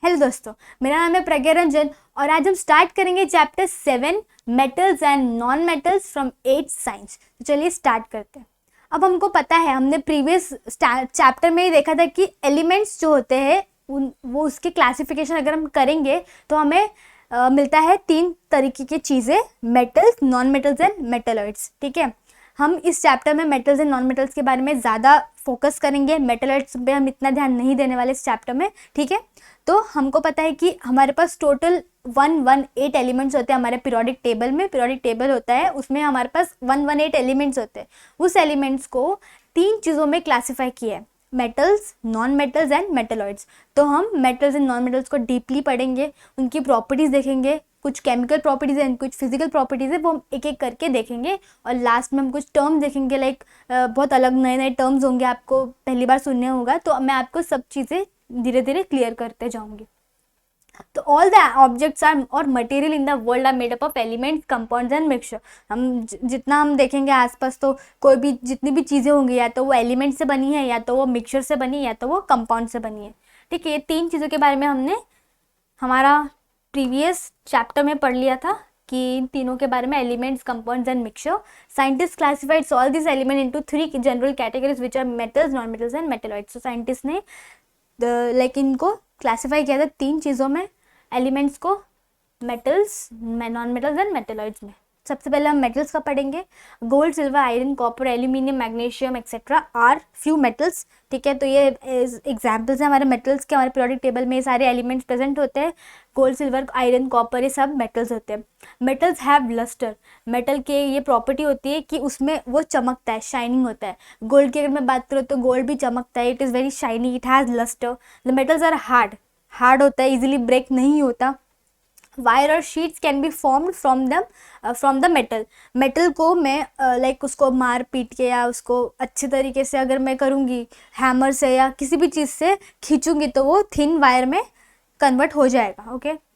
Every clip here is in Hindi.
हेलो दोस्तों, मेरा नाम है प्रज्ञा रंजन और आज हम स्टार्ट करेंगे chapter 7 metals and non metals from 8th science. तो चलिए स्टार्ट करते हैं। अब हमको पता है, हमने प्रीवियस चैप्टर में ही देखा था कि एलिमेंट्स जो होते हैं वो उसके क्लासिफिकेशन अगर हम करेंगे तो हमें मिलता है 3 तरीके की चीज़ें, metals, non metals and metalloids. ठीक है, हम इस चैप्टर में मेटल्स एंड नॉन मेटल्स के बारे में ज़्यादा फोकस करेंगे, मेटलॉइड्स पे हम इतना ध्यान नहीं देने वाले इस चैप्टर में। ठीक है, तो हमको पता है कि हमारे पास टोटल 118 एलिमेंट्स होते हैं हमारे पीरियोडिक टेबल में। पीरियोडिक टेबल होता है, उसमें हमारे पास 118 एलिमेंट्स होते हैं। उस एलिमेंट्स को 3 चीज़ों में क्लासीफाई किया है, metals, non metals and metalloids. तो हम मेटल्स एंड नॉन मेटल्स को डीपली पढ़ेंगे, उनकी प्रॉपर्टीज़ देखेंगे, कुछ केमिकल प्रॉपर्टीज़ हैं, कुछ फिजिकल प्रॉपर्टीज़ है, वो हम एक एक करके देखेंगे। और लास्ट में हम कुछ टर्म्स देखेंगे, लाइक बहुत अलग नए नए टर्म्स होंगे, आपको पहली बार सुनने होगा, तो मैं आपको सब चीज़ें धीरे धीरे क्लियर करते जाऊंगी। तो ऑल द ऑब्जेक्ट्स आर और material in the world are made up of elements, compounds and mixture. हम जितना हम देखेंगे आसपास, तो कोई भी जितनी भी चीज़ें होंगी, या तो वो एलिमेंट से बनी है, या तो वो मिक्सचर से बनी है, या तो वो कंपाउंड से बनी है। ठीक है, ये 3 चीज़ों के बारे में हमने हमारा प्रीवियस चैप्टर में पढ़ लिया था कि इन तीनों के बारे में, elements, compounds and mixture. Scientist classified all this element into 3 general categories which are metals, non metals and metalloids. तो साइंटिस्ट ने लाइक इनको क्लासीफाई किया था 3 चीज़ों में, एलिमेंट्स को, metals, non metals and metalloids में। सबसे पहले हम मेटल्स का पढ़ेंगे। Gold, silver, iron, copper, aluminium, magnesium etcetera are few metals. ठीक है, तो ये एग्जाम्पल्स हैं हमारे मेटल्स के। हमारे पीरियोडिक टेबल में ये सारे एलिमेंट्स प्रेजेंट होते हैं। गोल्ड, सिल्वर, आयरन, कॉपर, ये सब मेटल्स होते हैं। Metals have lustre. मेटल के ये प्रॉपर्टी होती है कि उसमें वो चमकता है, शाइनिंग होता है। गोल्ड की अगर मैं बात करूँ तो गोल्ड भी चमकता है, it is very shiny, it has lustre. The metals are hard होता है, इजीली ब्रेक नहीं होता। वायर और sheets can be formed from the metal को मैं लाइक उसको मार पीट के या उसको अच्छे तरीके से अगर मैं करूँगी, हैमर से या किसी भी चीज़ से खींचूंगी, तो वो थिन वायर में कन्वर्ट हो जाएगा। ओके,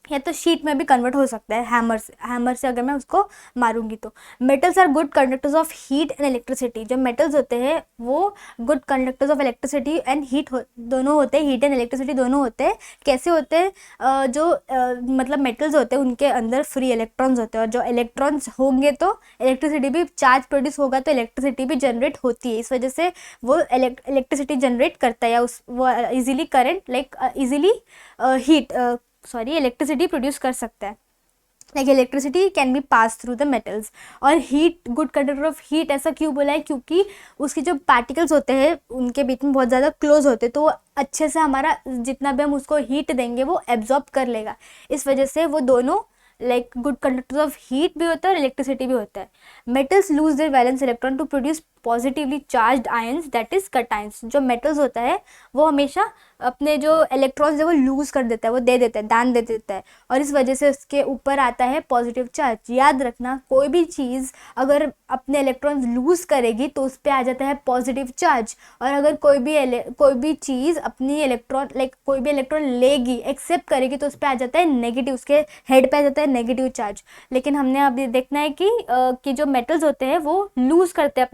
या तो शीट में भी कन्वर्ट हो सकता है हैमर से अगर मैं उसको मारूंगी तो। Metals are good conductors of heat and electricity. जो मेटल्स होते हैं वो good conductors of electricity and heat दोनों होते हैं, हीट एंड इलेक्ट्रिसिटी दोनों होते हैं। कैसे होते हैं? मतलब मेटल्स होते हैं, उनके अंदर फ्री इलेक्ट्रॉन्स होते हैं, और जो इलेक्ट्रॉन्स होंगे तो इलेक्ट्रिसिटी भी, चार्ज प्रोड्यूस होगा तो इलेक्ट्रिसिटी भी जनरेट होती है। इस वजह से वो इलेक्ट्रिसिटी जनरेट करता है, या वो easily current like easily electricity produce कर सकता है। Like electricity can be pass through the metals. और heat, good conductor of heat, ऐसा क्यों बोला है? क्योंकि उसके जो पार्टिकल्स होते हैं उनके बीच में बहुत ज़्यादा क्लोज होते हैं, तो वो अच्छे से हमारा जितना भी हम उसको हीट देंगे वो एब्जॉर्ब कर लेगा। इस वजह से वो दोनों like good conductor of heat भी होता है और इलेक्ट्रिसिटी भी होता है। Metals lose their valence electron to produce positively charged ions, that is cations. जो मेटल्स होता है वो हमेशा अपने जो इलेक्ट्रॉन्स है वो लूज कर देता है, वो दे देता है, दान दे देता है, और इस वजह से उसके ऊपर आता है पॉजिटिव चार्ज। याद रखना, कोई भी चीज़ अगर अपने इलेक्ट्रॉन्स लूज करेगी तो उस पर आ जाता है पॉजिटिव चार्ज, और अगर कोई भी चीज़ अपनी इलेक्ट्रॉन कोई भी इलेक्ट्रॉन लेगी, एक्सेप्ट करेगी, तो उस पर आ जाता है नेगेटिव, उसके हेड पे आ जाता है नेगेटिव चार्ज। लेकिन हमने अभी देखना है कि जो मेटल्स होते हैं वो लूज करते हैं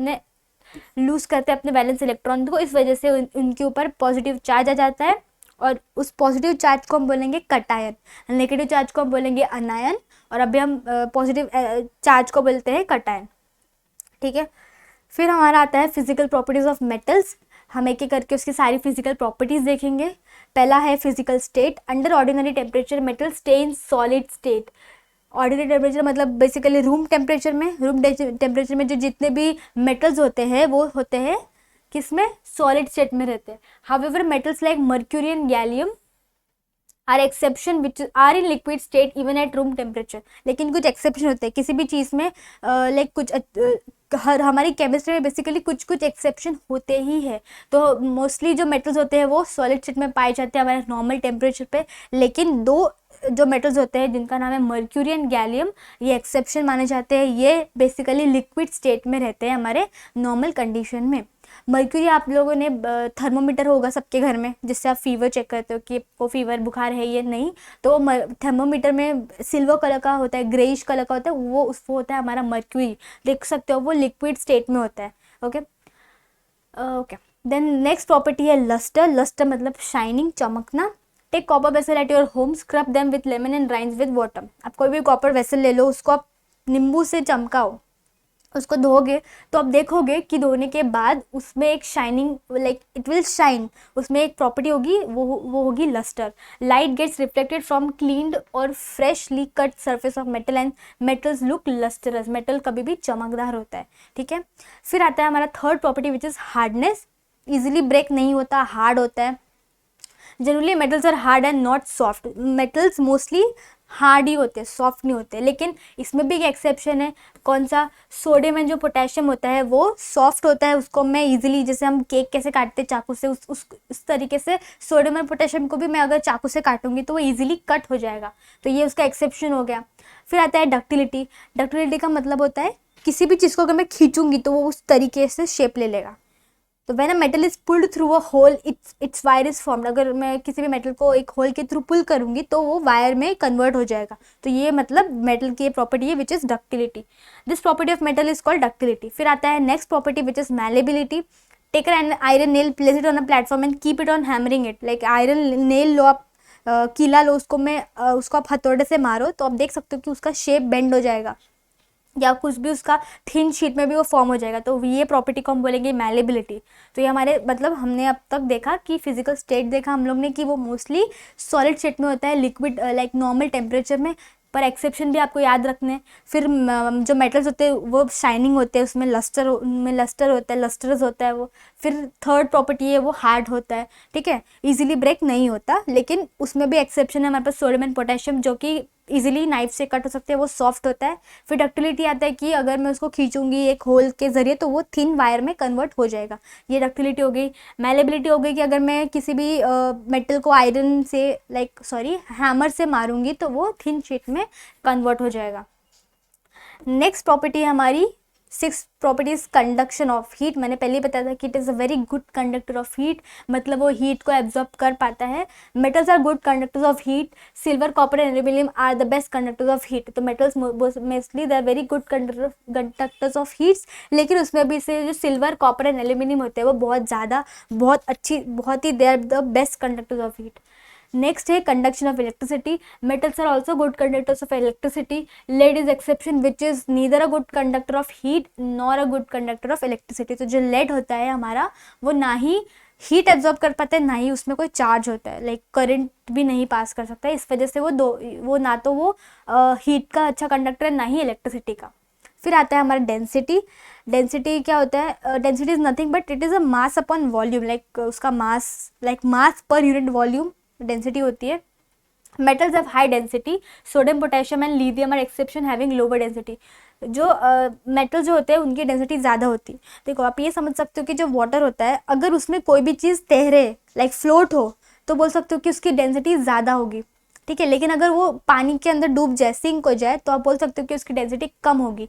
अपने वैलेंस इलेक्ट्रॉन को, इस वजह से उनके ऊपर पॉजिटिव चार्ज आ जाता है, और उस पॉजिटिव चार्ज को हम बोलेंगे कटायन, नेगेटिव चार्ज को हम बोलेंगे अनायन, और अभी हम पॉजिटिव चार्ज को बोलते हैं कटायन। ठीक है, फिर हमारा आता है फिजिकल प्रॉपर्टीज ऑफ मेटल्स। हम एक एक करके उसकी सारी फिजिकल प्रॉपर्टीज देखेंगे। पहला है physical state. Under ordinary temperature metal stay in solid state. Ordinary temperature मतलब बेसिकली रूम टेम्परेचर में जो जितने भी मेटल्स होते हैं वो होते हैं किसमें? सॉलिड स्टेट में रहते हैं। However metals like mercury and gallium are exception which are in liquid state even at room temperature. लेकिन कुछ एक्सेप्शन होते हैं किसी भी चीज़ में, लाइक कुछ हमारी केमिस्ट्री में बेसिकली कुछ एक्सेप्शन होते ही है। तो मोस्टली जो मेटल्स होते हैं वो सॉलिड स्टेट में पाए जाते हैं हमारे नॉर्मल टेम्परेचर पे। लेकिन 2 जो मेटल्स होते हैं जिनका नाम है मर्क्यूरी एंड गैलियम, ये एक्सेप्शन माने जाते हैं। ये बेसिकली लिक्विड स्टेट में रहते हैं हमारे नॉर्मल कंडीशन में। मर्क्यूरी, आप लोगों ने थर्मोमीटर होगा सबके घर में, जिससे आप फीवर चेक करते हो कि वो फीवर बुखार है या नहीं, तो थर्मोमीटर में सिल्वर कलर का होता है, ग्रेइश कलर का होता है, वो होता है हमारा मर्क्यूरी। देख सकते हो वो लिक्विड स्टेट में होता है। ओके, देन नेक्स्ट प्रॉपर्टी है लस्टर। लस्टर मतलब शाइनिंग, चमकना। Take copper vessel at your home, scrub them with lemon and rinse with water. आप कोई भी कॉपर वेसल ले लो, उसको आप नींबू से चमकाओ, उसको धोगे तो आप देखोगे कि धोने के बाद उसमें एक shining, like it will shine, उसमें एक प्रॉपर्टी होगी, वो होगी lustre. Light gets reflected from cleaned और freshly cut surface of metal and metals look lustrous. Metal कभी भी चमकदार होता है, ठीक है। फिर आता है हमारा third property which is hardness. Easily break नहीं होता, हार्ड होता है। Generally metals are hard and not soft. Metals mostly hard ही होते हैं, सॉफ्ट नहीं होते। लेकिन इसमें भी एक एक्सेप्शन है। कौन सा? सोडियम एंड जो पोटेशियम होता है वो सॉफ्ट होता है, उसको मैं इजीली, जैसे हम केक कैसे काटते हैं चाकू से, उस तरीके से सोडियम और पोटेशियम को भी मैं अगर चाकू से काटूंगी तो वो इजीली कट हो जाएगा। तो ये उसका एक्सेप्शन हो गया। फिर आता है डक्टिलिटी। डक्टिलिटी का मतलब होता है किसी भी चीज़ को अगर मैं खींचूंगी तो वो उस तरीके से शेप ले लेगा। तो when a metal is pulled through a hole, its wire is formed. अगर मैं किसी भी मेटल को एक होल के थ्रू पुल करूंगी तो वो वायर में कन्वर्ट हो जाएगा। तो ये मतलब मेटल की प्रॉपर्टी है which is ductility. This property of metal is called ductility. फिर आता है next property which is malleability. Take an iron nail, place it on a platform and keep it on hammering it. Like iron nail लो आप, कीला लो, उसको आप हथौड़े से मारो तो आप देख सकते हो कि उसका शेप बेंड हो जाएगा, या कुछ भी उसका थिन शीट में भी वो फॉर्म हो जाएगा। तो ये प्रॉपर्टी को हम बोलेंगे मैलेबिलिटी। तो ये हमारे मतलब हमने अब तक देखा कि फिजिकल स्टेट देखा हम लोग ने कि वो मोस्टली सॉलिड स्टेट में होता है, लिक्विड लाइक नॉर्मल टेम्परेचर में, पर एक्सेप्शन भी आपको याद रखने हैं। फिर जो मेटल्स होते हैं वो शाइनिंग होते हैं, उसमें लस्टर होता है, लस्टरस होता है वो। फिर थर्ड प्रॉपर्टी है वो हार्ड होता है, ठीक है, इजीली ब्रेक नहीं होता। लेकिन उसमें भी एक्सेप्शन है हमारे पास सोडियम एंड पोटेशियम, जो कि इजीली नाइफ से कट हो सकते हैं, वो सॉफ्ट होता है। फिर डक्टिलिटी आता है कि अगर मैं उसको खींचूंगी एक होल के जरिए तो वो थिन वायर में कन्वर्ट हो जाएगा, ये डक्टिलिटी हो गई। मैलेबिलिटी हो गई कि अगर मैं किसी भी मेटल को आयरन से हैमर से मारूंगी तो वो थिन शीट में कन्वर्ट हो जाएगा। नेक्स्ट प्रॉपर्टी है हमारी six properties conduction of heat. मैंने पहले ही बताया था कि it is a very good conductor of heat, मतलब वो हीट को एब्जॉर्ब कर पाता है। Metals are good conductors of heat. Silver, copper and aluminium are the best conductors of heat. तो metals mostly they are very good conductors of heats. लेकिन उसमें भी से जो सिल्वर, कॉपर एंड एल्यूमिनियम होते हैं वो बहुत ही they are the best conductors of heat. Next है conduction of electricity. Metals are also good conductors of electricity. Lead is exception which is neither a good conductor of heat nor a good conductor of electricity. तो जो लेड होता है हमारा वो ना ही हीट एब्जॉर्ब कर पाता है, ना ही उसमें कोई चार्ज होता है, लाइक करंट भी नहीं पास कर सकता है। इस वजह से वो ना तो वो हीट का अच्छा कंडक्टर है, ना ही इलेक्ट्रिसिटी का। फिर आता है हमारा डेंसिटी। डेंसिटी क्या होता है? Density is nothing but it is a mass upon volume, like उसका mass per unit volume density होती है। Metals have high density. Sodium, potassium and lithium are exception having lower density. जो मेटल जो होते हैं उनकी डेंसिटी ज़्यादा होती है। देखो आप ये समझ सकते हो कि जो वाटर होता है अगर उसमें कोई भी चीज़ तैरे, लाइक फ्लोट हो, तो बोल सकते हो कि उसकी डेंसिटी ज़्यादा होगी, ठीक है। लेकिन अगर वो पानी के अंदर डूब जाए, सिंक हो जाए, तो आप बोल सकते हो कि उसकी डेंसिटी कम होगी।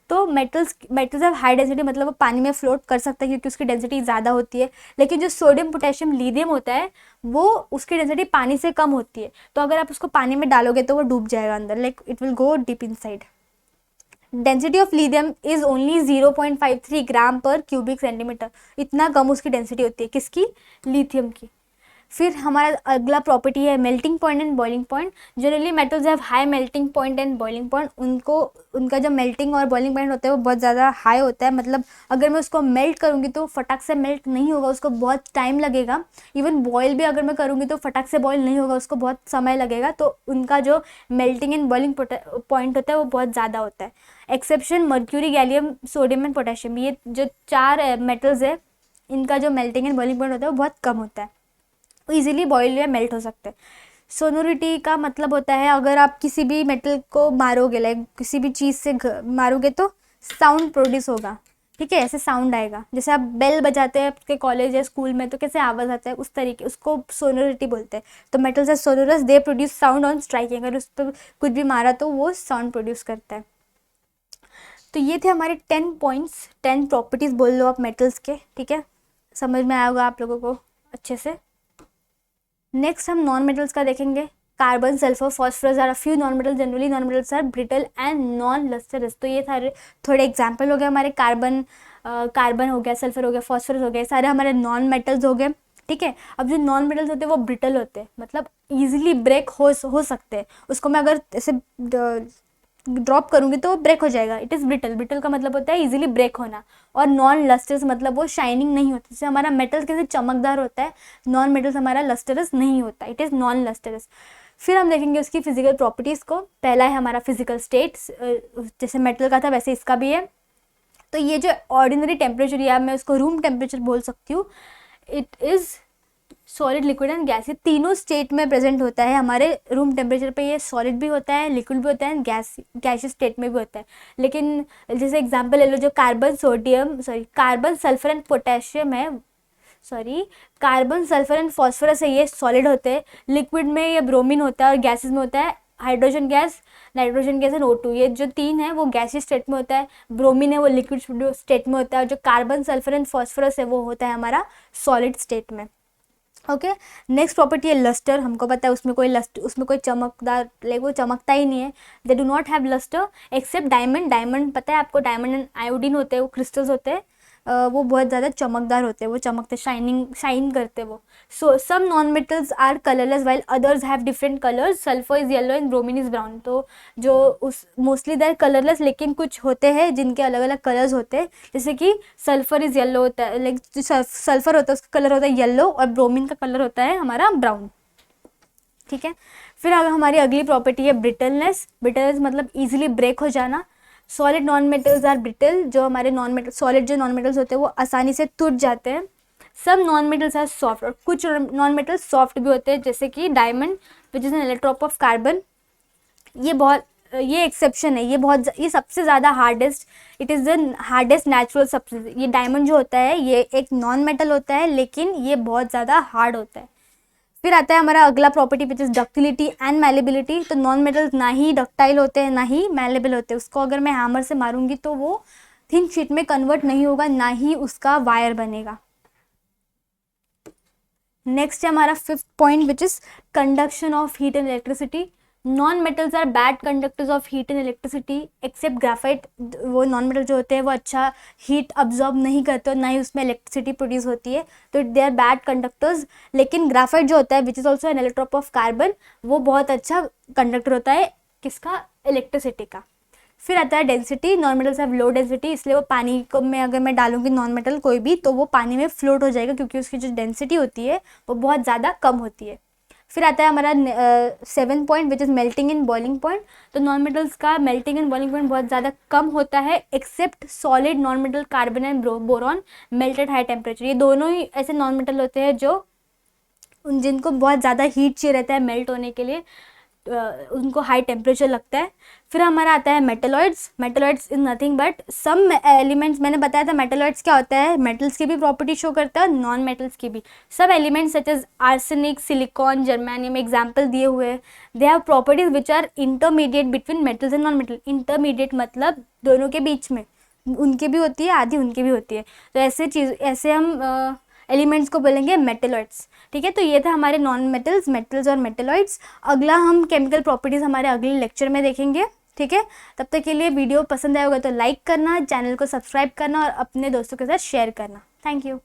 तो मेटल्स हैव हाई डेंसिटी, मतलब वो पानी में फ्लोट कर सकता है क्योंकि उसकी डेंसिटी ज़्यादा होती है। लेकिन जो सोडियम, पोटेशियम, लिथियम होता है वो उसकी डेंसिटी पानी से कम होती है। तो अगर आप उसको पानी में डालोगे तो वो डूब जाएगा अंदर, like it will go deep inside. Density of lithium is only 0.53 ग्राम पर क्यूबिक सेंटीमीटर। इतना कम उसकी डेंसिटी होती है, किसकी? लिथियम की। फिर हमारा अगला प्रॉपर्टी है melting point and boiling point. Generally metals have high melting point and boiling point. उनका जो मेल्टिंग और बॉइलिंग पॉइंट होता है वो बहुत ज़्यादा हाई होता है। मतलब अगर मैं उसको मेल्ट करूँगी तो फटाक से मेल्ट नहीं होगा, उसको बहुत टाइम लगेगा। इवन बॉयल भी अगर मैं करूँगी तो फटाक से बॉयल नहीं होगा, उसको बहुत समय लगेगा। तो उनका जो मेल्टिंग एंड बॉइलिंग पॉइंट होता है वो बहुत ज़्यादा होता है। Exception mercury, gallium, sodium and potassium, ये जो चार मेटल्स है इनका जो मेल्टिंग एंड बॉइलिंग पॉइंट होता है वो बहुत कम होता है, इजीली बॉयल या मेल्ट हो सकते हैं। सोनोरिटी का मतलब होता है अगर आप किसी भी मेटल को मारोगे, लाइक किसी भी चीज़ से मारोगे तो साउंड प्रोड्यूस होगा, ठीक है, ऐसे साउंड आएगा। जैसे आप बेल बजाते हैं आपके कॉलेज या स्कूल में तो कैसे आवाज़ आता है, उस तरीके, उसको सोनोरिटी बोलते हैं। तो metals are sonorous, they produce sound on striking. अगर उस पर कुछ भी मारा तो वो साउंड प्रोड्यूस करता है। तो ये थे हमारे 10 पॉइंट्स, 10 प्रॉपर्टीज़ बोल लो आप मेटल्स के, ठीक है। समझ में आया होगा आप लोगों को अच्छे से। नेक्स्ट हम नॉन मेटल्स का देखेंगे। Carbon, sulphur, phosphorus are a few non metal. Generally non metals are brittle and non lustrous. तो ये सारे थोड़े एग्जाम्पल हो गए हमारे। कार्बन हो गया, सल्फर हो गया, फॉस्फोरस हो गया, सारे हमारे नॉन मेटल्स हो गए। ठीक है। अब जो नॉन मेटल्स होते हैं वो ब्रिटल होते हैं, मतलब ईजिली ब्रेक हो सकते हैं। उसको मैं अगर ऐसे ड्रॉप करूँगी तो वो ब्रेक हो जाएगा। It is brittle. ब्रिटल का मतलब होता है इजीली ब्रेक होना। और नॉन लस्टरस मतलब वो शाइनिंग नहीं होती। जैसे हमारा मेटल कैसे चमकदार होता है, नॉन मेटल्स हमारा लस्टरस नहीं होता, इट इज़ नॉन लस्टरस। फिर हम देखेंगे उसकी फिजिकल प्रॉपर्टीज़ को। पहला है हमारा फिजिकल स्टेट, जैसे मेटल का था वैसे इसका भी है। तो ये जो ऑर्डिनरी टेम्परेचर, या मैं उसको रूम टेम्परेचर बोल सकती हूँ, it is solid, liquid and gas, ये तीनों स्टेट में प्रेजेंट होता है हमारे रूम टेम्परेचर पे। ये सॉलिड भी होता है, लिक्विड भी होता है, गैसियस स्टेट में भी होता है। लेकिन जैसे एग्जांपल ले लो, जो कार्बन सल्फर एंड पोटेशियम है, कार्बन सल्फर एंड फॉस्फोरस है, ये सॉलिड होते हैं। लिक्विड में ये ब्रोमीन होता है और गैसेस में होता है hydrogen gas, nitrogen gas and O2। ये जो तीन है वो गैसियस स्टेट में होता है। ब्रोमीन है वो लिक्विड स्टेट में होता है। और जो कार्बन सल्फर एंड फॉस्फोरस है वो होता है हमारा सॉलिड स्टेट में। ओके, नेक्स्ट प्रॉपर्टी है लस्टर। हमको पता है उसमें कोई चमकदार, लाइक वो चमकता ही नहीं है। They do not have lustre except diamond. Diamond पता है आपको, डायमंड एंड आयोडीन होते हैं, वो क्रिस्टल्स होते हैं, वो बहुत ज़्यादा चमकदार होते हैं, वो चमकते शाइन करते हैं वो। So some non metals are colourless while others have different colours. Sulphur is yellow and bromine is brown. तो जो उस मोस्टली दे आर कलरलेस, लेकिन कुछ होते हैं जिनके अलग अलग कलर्स होते हैं। जैसे कि सल्फर इज येलो होता है, लाइक जो सल्फर होता है उसका कलर होता है येलो, और ब्रोमीन का कलर होता है हमारा ब्राउन। ठीक है। फिर हमारी अगली प्रॉपर्टी है ब्रिटलनेस। ब्रिटलनेस मतलब इजीली ब्रेक हो जाना। Solid non metals are brittle. जो हमारे सॉलिड जो नॉन मेटल्स होते हैं वो आसानी से टूट जाते हैं। सब नॉन मेटल्स आर सॉफ्ट, और कुछ नॉन मेटल्स सॉफ्ट भी होते हैं, जैसे कि diamond which is an allotrope of carbon. ये एक्सेप्शन है, ये सबसे ज़्यादा hardest, it is the hardest natural substance. ये डायमंड जो होता है ये एक नॉन मेटल होता है, लेकिन ये बहुत ज़्यादा हार्ड होता है। फिर आता है हमारा अगला property which is ductility and malleability. तो नॉन मेटल्स ना ही डक्टाइल होते हैं ना ही मैलेबल होते हैं। उसको अगर मैं हैमर से मारूंगी तो वो थिन शीट में कन्वर्ट नहीं होगा, ना ही उसका वायर बनेगा। नेक्स्ट है हमारा fifth point which is conduction of heat and electricity. Non metals are bad conductors of heat and electricity except graphite. वो नॉन मेटल जो होते हैं वो अच्छा हीट अब्जॉर्ब नहीं करते और ना ही उसमें इलेक्ट्रिसिटी प्रोड्यूस होती है, तो दे आर बैड कंडक्टर्स। लेकिन ग्राफाइट जो होता है which is also an allotrope of carbon, वो बहुत अच्छा कंडक्टर होता है, किसका, इलेक्ट्रिसिटी का। फिर आता है density. Non metals have low density, इसलिए वो पानी को में अगर मैं डालूंगी नॉन मेटल कोई भी, तो वो पानी में फ्लोट हो जाएगा, क्योंकि उसकी जो डेंसिटी होती है वो बहुत ज़्यादा कम होती है। फिर आता है हमारा 7th point which is melting and boiling point. तो नॉन मेटल्स का मेल्टिंग एंड बॉइलिंग पॉइंट बहुत ज़्यादा कम होता है, except solid non metal carbon and boron melt at high temperature. ये दोनों ही ऐसे नॉन मेटल होते हैं जो जिनको बहुत ज़्यादा हीट चाहिए रहता है मेल्ट होने के लिए, उनको हाई टेम्परेचर लगता है। फिर हमारा आता है metalloids. Metalloids is nothing but some elements. मैंने बताया था मेटलॉइड्स क्या होता है, मेटल्स की भी प्रॉपर्टी शो करता है, नॉन मेटल्स की भी। सब elements such as arsenic, silicon, germanium example दिए हुए हैं। They have properties which are intermediate between metals and non metal. Intermediate मतलब दोनों के बीच में, उनकी भी होती है आधी उनकी भी होती है। तो ऐसे हम एलिमेंट्स को बोलेंगे मेटलॉइड्स। ठीक है, तो ये था हमारे नॉन मेटल्स और मेटलॉइड्स। अगला हम केमिकल प्रॉपर्टीज़ हमारे अगले लेक्चर में देखेंगे। ठीक है, तब तक के लिए वीडियो पसंद आया होगा तो लाइक करना, चैनल को सब्सक्राइब करना और अपने दोस्तों के साथ शेयर करना। Thank you.